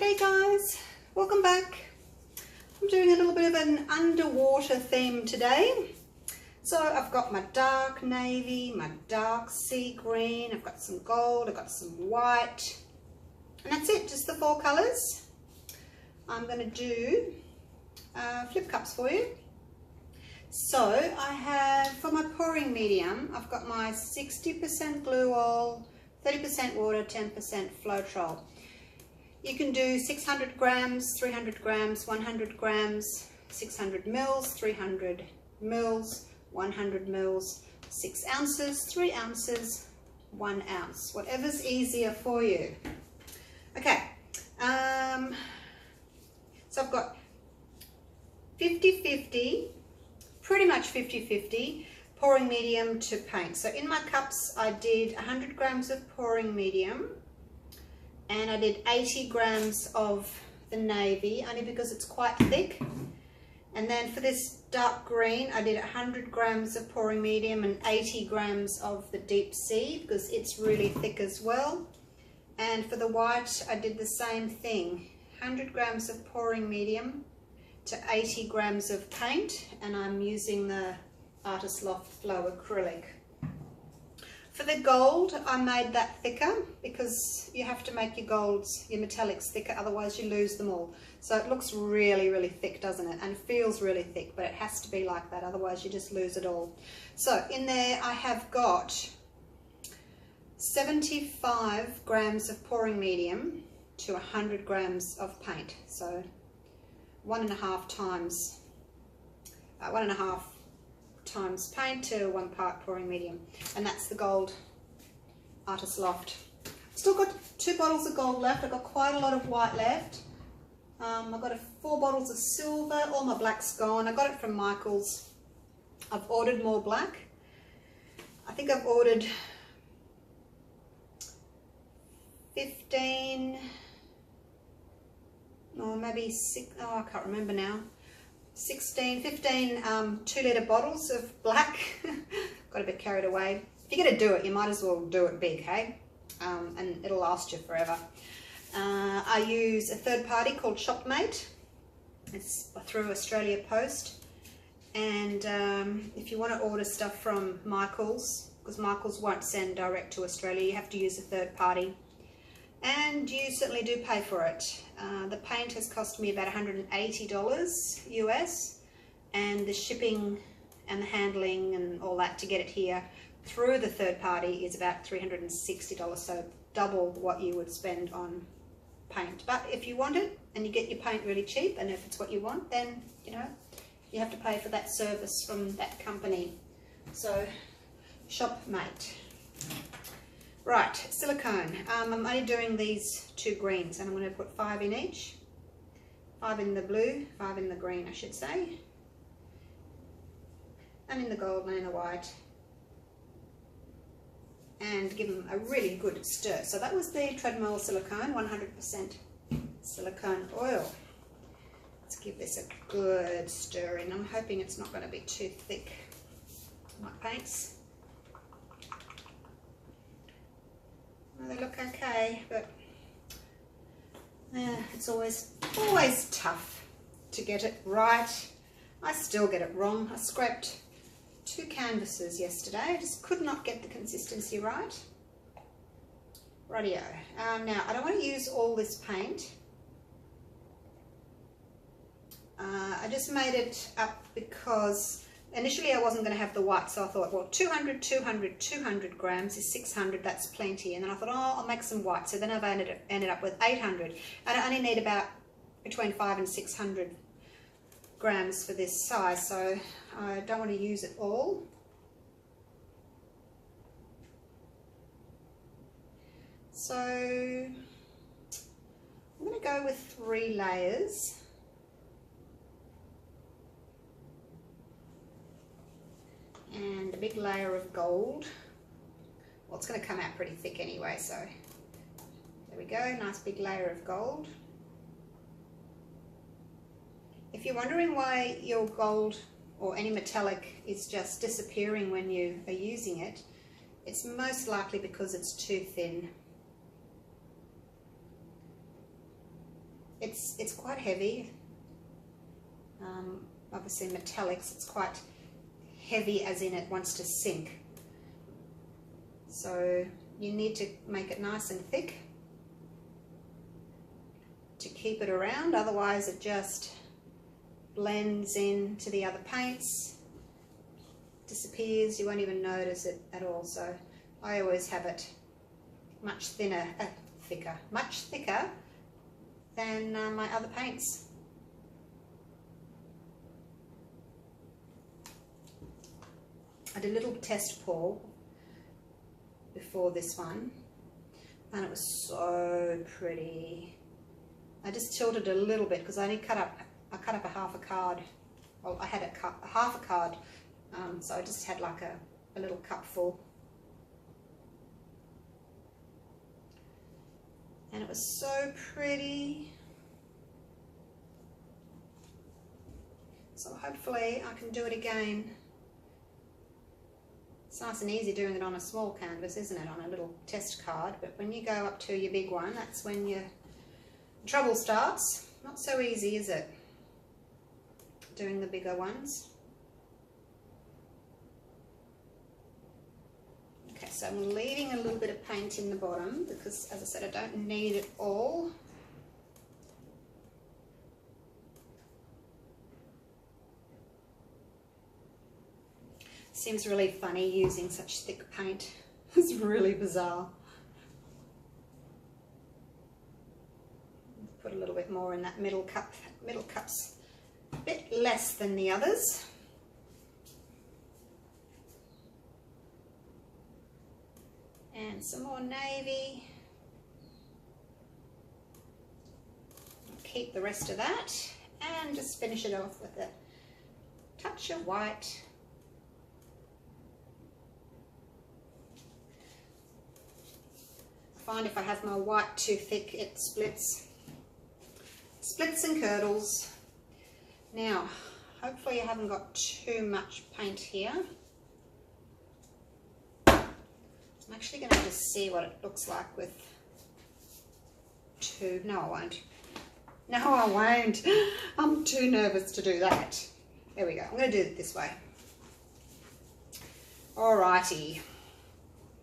G'day guys, welcome back. I'm doing a little bit of an underwater theme today. So I've got my dark navy, my dark sea green, I've got some gold, I've got some white, and that's it, just the four colours. I'm going to do flip cups for you. So I have, for my pouring medium, I've got my 60% glue oil, 30% water, 10% floetrol. You can do 600 grams, 300 grams, 100 grams, 600 mils, 300 mils, 100 mils, 6 ounces, 3 ounces, 1 ounce, whatever's easier for you. Okay, so I've got 50-50, pretty much 50-50, pouring medium to paint. So in my cups I did 100 grams of pouring medium, and I did 80 grams of the navy, only because it's quite thick. And then for this dark green, I did 100 grams of pouring medium and 80 grams of the deep sea, because it's really thick as well. And for the white, I did the same thing, 100 grams of pouring medium to 80 grams of paint, and I'm using the Artist Loft Flow Acrylic. For the gold, I made that thicker because you have to make your golds, your metallics thicker, otherwise you lose them all. So it looks really, really thick, doesn't it? And feels really thick, but it has to be like that, otherwise you just lose it all. So in there I have got 75 grams of pouring medium to 100 grams of paint. So 1.5 times, 1.5 times paint to 1 part pouring medium, and that's the gold Artist Loft. Still got 2 bottles of gold left. I've got quite a lot of white left. I've got 4 bottles of silver. All my black's gone. I got it from Michael's. I've ordered more black. I think I've ordered 15 or maybe 6, oh I can't remember now, 15 2-litre bottles of black. Got a bit carried away. If you're going to do it, you might as well do it big, hey? And it'll last you forever. I use a third party called Shopmate. It's through Australia Post. And if you want to order stuff from Michael's, because Michael's won't send direct to Australia, you have to use a third party. And you certainly do pay for it. The paint has cost me about $180 US, and the shipping and the handling and all that to get it here through the third party is about $360, so double what you would spend on paint. But if you want it and you get your paint really cheap, and if it's what you want, then you know you have to pay for that service from that company. So Shopmate. Right, silicone. I'm only doing these 2 greens, and I'm going to put 5 in each. 5 in the blue, 5 in the green, I should say. And in the gold and in the white. And give them a really good stir. So that was the treadmill silicone, 100% silicone oil. Let's give this a good stir in. I'm hoping it's not going to be too thick, my paints. They look okay, but it's always tough to get it right. I still get it wrong. I scraped 2 canvases yesterday. I just could not get the consistency right. Rightio. Now, I don't want to use all this paint. I just made it up because initially I wasn't going to have the white, so I thought, well, 200 grams is 600, that's plenty. And then I thought, oh, I'll make some white. So then I've ended up with 800. And I only need about between 500 and 600 grams for this size, so I don't want to use it all. So I'm going to go with 3 layers. And a big layer of gold. Well, it's going to come out pretty thick anyway, so there we go, nice big layer of gold. If you're wondering why your gold or any metallic is just disappearing when you are using it, it's most likely because it's too thin. It's quite heavy. Obviously metallics, it's quite heavy as in it wants to sink. So you need to make it nice and thick to keep it around, otherwise it just blends into the other paints, disappears, you won't even notice it at all. So I always have it much much thicker than my other paints. I did a little test pour before this one and it was so pretty. I just tilted it a little bit because I cut up a half a card. Well, I had a half a card, so I just had like a little cup full. And it was so pretty. So hopefully I can do it again. It's nice and easy doing it on a small canvas, isn't it, on a little test card, but when you go up to your big one, that's when your trouble starts. Not so easy, is it, doing the bigger ones? Okay, so I'm leaving a little bit of paint in the bottom because, as I said, I don't need it all. Seems really funny using such thick paint. It's really bizarre. Put a little bit more in that middle cup. Middle cup's a bit less than the others. And some more navy. Keep the rest of that and just finish it off with a touch of white. I find if I have my white too thick, it splits and curdles. Now, hopefully you haven't got too much paint here. I'm actually going to just see what it looks like with two. No, I won't. No, I won't. I'm too nervous to do that. There we go. I'm going to do it this way. Alrighty.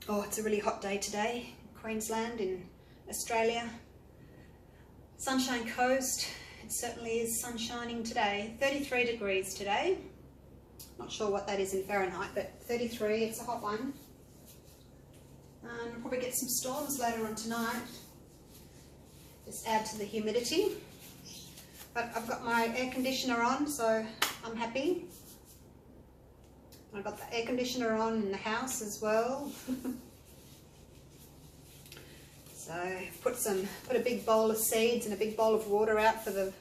Oh, it's a really hot day today. Queensland in Australia. Sunshine Coast, it certainly is sun shining today. 33 degrees today. Not sure what that is in Fahrenheit, but 33, it's a hot one. We'll probably get some storms later on tonight. Just add to the humidity. But I've got my air conditioner on, so I'm happy. I've got the air conditioner on in the house as well. So I've put a big bowl of seeds and a big bowl of water out for the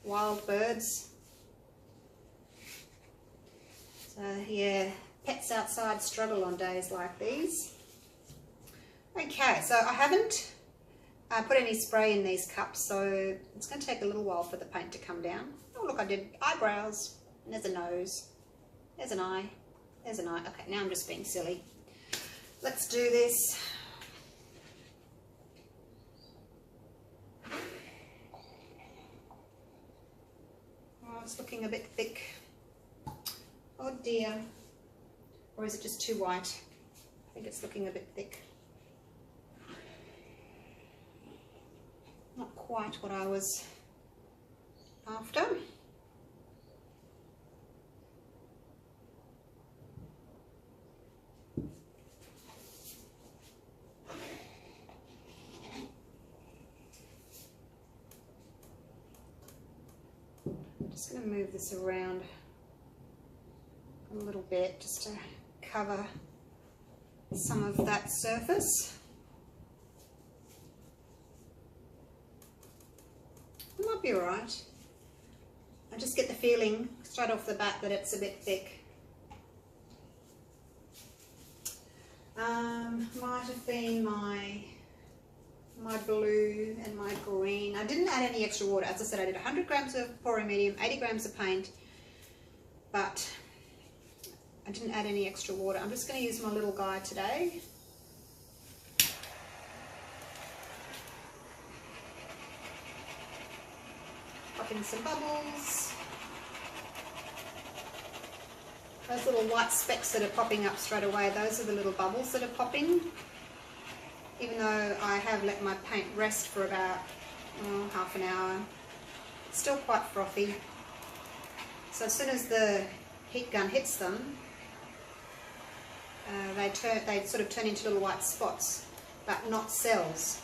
wild birds. So yeah, pets outside struggle on days like these. Okay, so I haven't put any spray in these cups, so it's going to take a little while for the paint to come down. Oh look, I did eyebrows, and there's a nose, there's an eye, there's an eye. Okay, now I'm just being silly. Let's do this. It's looking a bit thick. Oh dear. Or is it just too white? I think it's looking a bit thick. Not quite what I was after. I'm just going to move this around a little bit just to cover some of that surface. It might be alright. I just get the feeling straight off the bat that it's a bit thick. Might have been my blue and my green. I didn't add any extra water. As I said, I did 100 grams of pouring medium, 80 grams of paint, but I didn't add any extra water. I'm just going to use my little guy today. in some bubbles. Those little white specks that are popping up straight away, those are the little bubbles that are popping. Even though I have let my paint rest for about half an hour, it's still quite frothy. So as soon as the heat gun hits them, they sort of turn into little white spots, but not cells.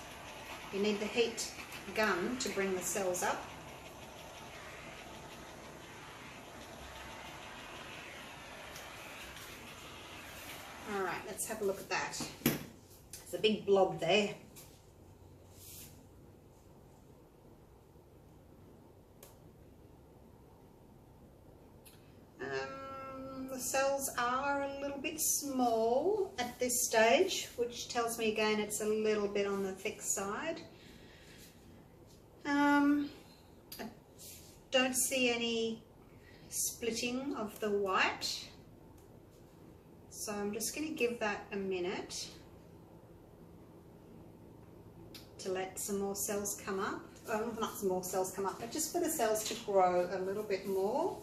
You need the heat gun to bring the cells up. Alright, let's have a look at that. There's a big blob there. The cells are a little bit small at this stage, which tells me again it's a little bit on the thick side. I don't see any splitting of the white, so I'm just going to give that a minute to let some more cells come up. Not some more cells come up, but just for the cells to grow a little bit more.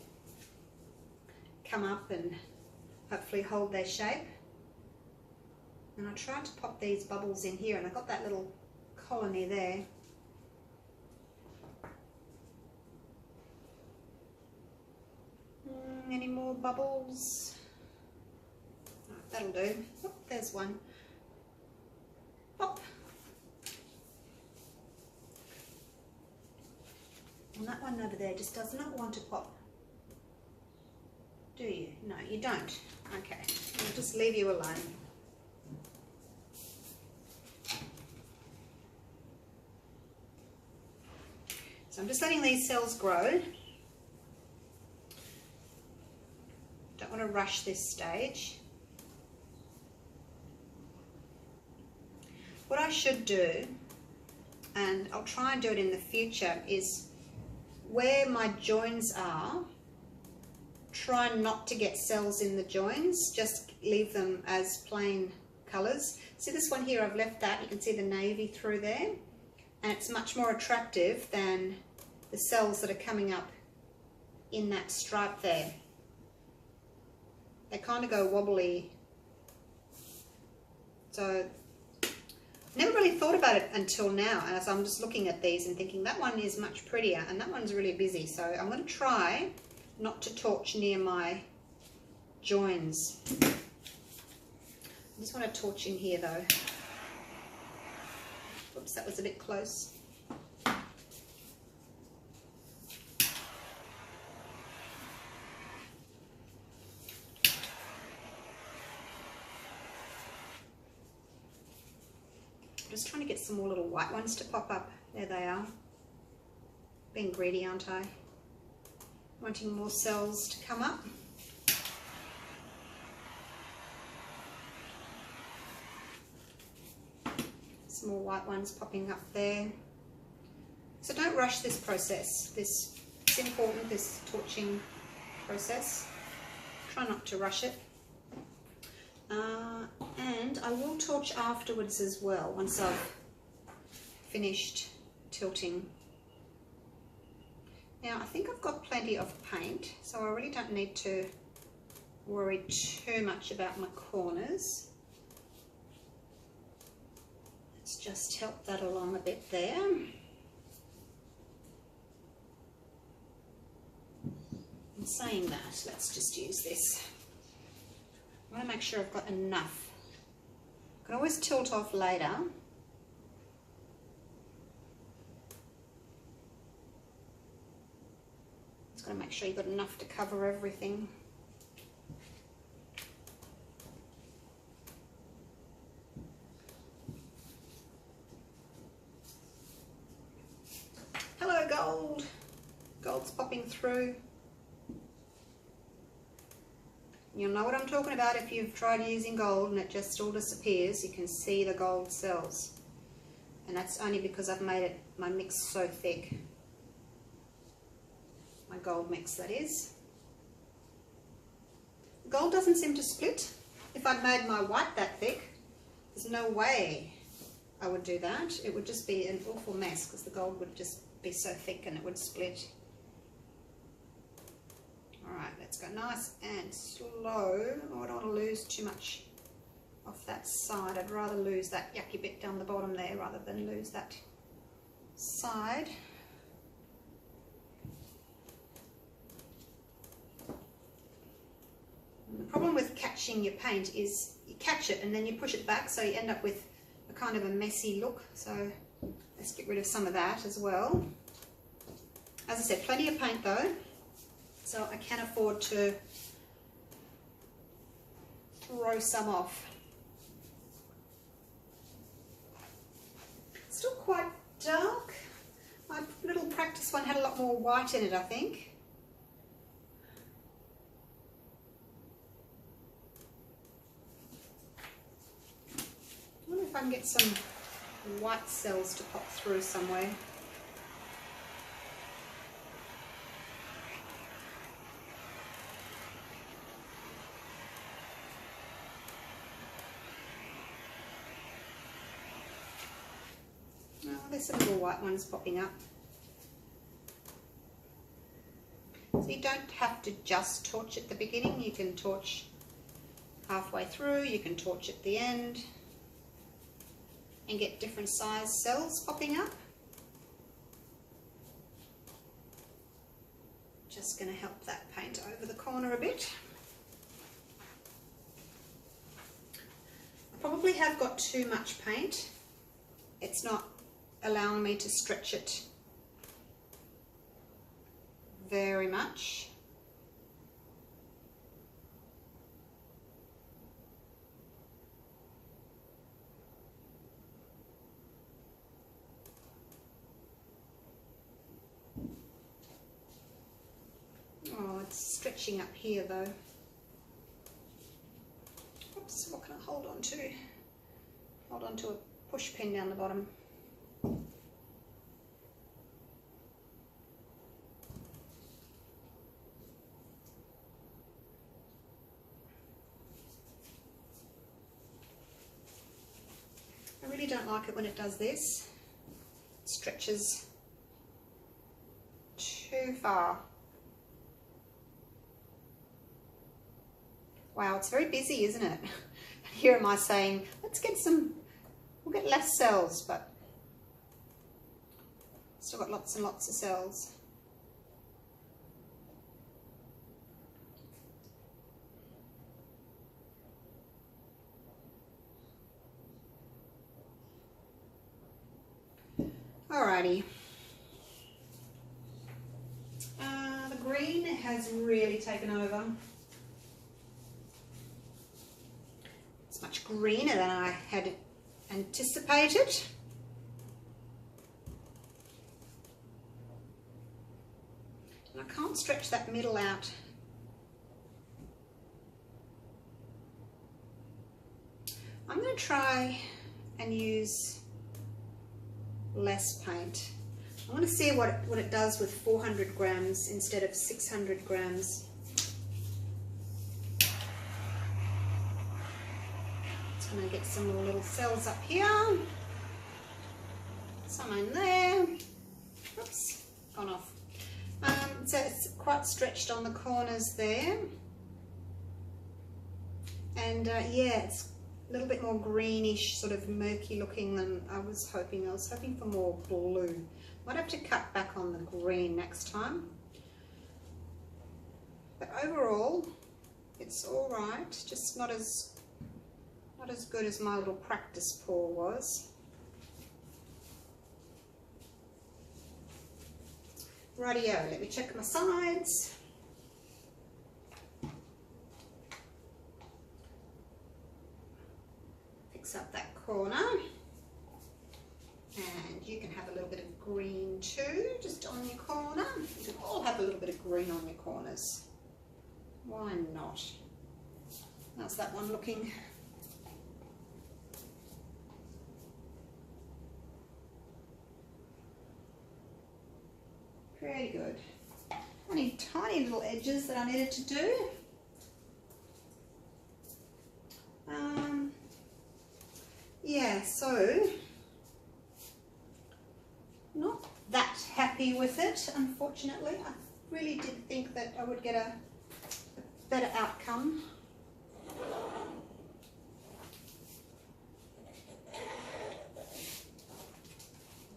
Come up and hopefully hold their shape. And I tried to pop these bubbles in here and I got that little colony there. Any more bubbles? Oh, that'll do. Oh, there's one. Pop. And that one over there just does not want to pop. Do you? No, you don't. Okay, I'll just leave you alone. So I'm just letting these cells grow. Don't want to rush this stage. What I should do, and I'll try and do it in the future, is where my joins are, try not to get cells in the joins, just leave them as plain colours. See this one here, I've left that, you can see the navy through there, and it's much more attractive than the cells that are coming up in that stripe there. They kind of go wobbly. So never really thought about it until now, as I'm just looking at these and thinking that one is much prettier and that one's really busy. So I'm going to try not to torch near my joins. I just want to torch in here though. Oops, that was a bit close. Just trying to get some more little white ones to pop up. There they are. Being greedy, aren't I? Wanting more cells to come up. Some more white ones popping up there. So don't rush this process. It's important, this torching process. Try not to rush it. And I will torch afterwards as well, once I've finished tilting. Now I think I've got plenty of paint, so I really don't need to worry too much about my corners. Let's just help that along a bit there. In saying that, let's just use this. I want to make sure I've got enough. I can always tilt off later. Just got to make sure you've got enough to cover everything. Hello gold! Gold's popping through. You'll know what I'm talking about if you've tried using gold and it just all disappears. You can see the gold cells. And that's only because I've made it, my mix so thick. My gold mix, that is. Gold doesn't seem to split. If I'd made my white that thick, there's no way I would do that. It would just be an awful mess because the gold would just be so thick and it would split. Alright, let's go nice and slow. Oh, I don't want to lose too much off that side. I'd rather lose that yucky bit down the bottom there rather than lose that side. And the problem with catching your paint is you catch it and then you push it back, so you end up with a kind of a messy look. So let's get rid of some of that as well. As I said, plenty of paint though, so I can afford to throw some off. Still quite dark. My little practice one had a lot more white in it, I think. I wonder if I can get some white cells to pop through somewhere. Oh, there's some little white ones popping up. So you don't have to just torch at the beginning, you can torch halfway through, you can torch at the end and get different size cells popping up. Just going to help that paint over the corner a bit. I probably have got too much paint. It's not allowing me to stretch it very much. Oh, it's stretching up here though. Oops, what can I hold on to? Hold on to a push pin down the bottom. I really don't like it when it does this. It stretches too far. Wow, it's very busy, isn't it? Here am I saying, let's get some, we'll get less cells, but still got lots and lots of cells. Alrighty. The green has really taken over. It's much greener than I had anticipated. And I can't stretch that middle out. I'm going to try and use less paint. I want to see what it does with 400 grams instead of 600 grams. Just going to get some more little cells up here. Some in there. Oops, gone off. So it's quite stretched on the corners there. And yeah, it's a little bit more greenish, sort of murky looking than I was hoping. I was hoping for more blue. Might have to cut back on the green next time. But overall, it's all right. Just not as good as my little practice pour was. Rightio, let me check my sides. Fix up that corner. And you can have a little bit of green too, just on your corner. You can all have a little bit of green on your corners. Why not? How's that one looking? Very good. Only tiny little edges that I needed to do. Yeah, so not that happy with it, unfortunately. I really did think that I would get better outcome.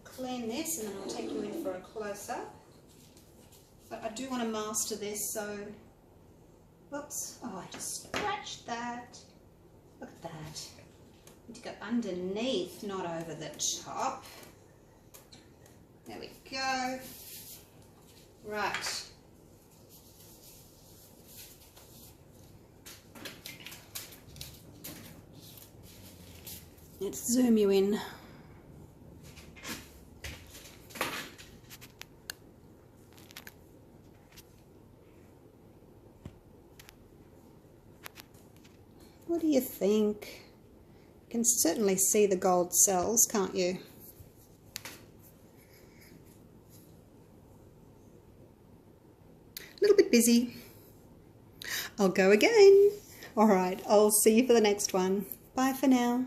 Clean this and then I'll take you in for a close-up. But I do want to master this, so whoops, oh, I just scratched that. Look at that. Need to go underneath, not over the top. There we go. Right. Let's zoom you in. What do you think? You can certainly see the gold cells, can't you? A little bit busy. I'll go again. All right, I'll see you for the next one. Bye for now.